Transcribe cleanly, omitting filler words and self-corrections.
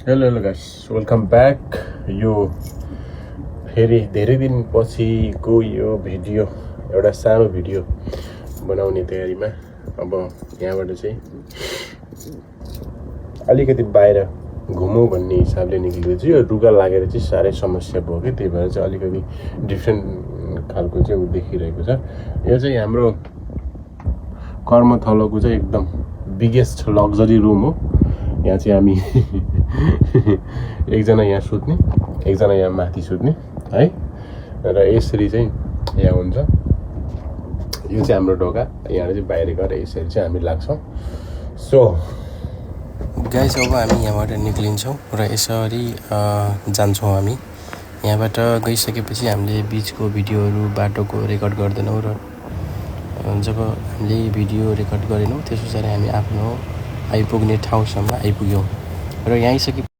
Hello guys, welcome back. यो फेरि धेरै दिनपछिको यो भिडियो, एउटा सानो भिडियो बनाउने तयारीमा। अब यहाँबाट चाहिँ अलिकति बाहिर घुमौँ भन्ने हिसाबले निक्लेको छु। यो रुगा लागेर चाहिँ साह्रै समस्या भयो कि, त्यही भएर चाहिँ अलिकति डिफ्रेन्ट खालको चाहिँ देखिरहेको छ। यो चाहिँ हाम्रो कर्मथलोको चाहिँ एकदम बिगेस्ट लग्जरी रुम हो। यहाँ चाहिँ हामी एकजना यहाँ सुत्ने, एकजना यहाँ माथि सुत्ने है, र यसरी चाहिँ यहाँ हुन्छ। यो चाहिँ हाम्रो ढोका, यहाँ चाहिँ बाहिर गएर यसरी चाहिँ हामी लाग्छौँ। सो गाइस, अब हामी यहाँबाट निक्लिन्छौँ र यसरी जान्छौँ। हामी यहाँबाट गइसकेपछि हामीले बिचको भिडियोहरू बाटोको रेकर्ड गर्दैनौँ र जब हामीले भिडियो रेकर्ड गरेनौँ त्यस पछाडि हामी आफ्नो आइपुग्ने ठाउँसम्म आइपुग्यौँ र यहाँ आइसके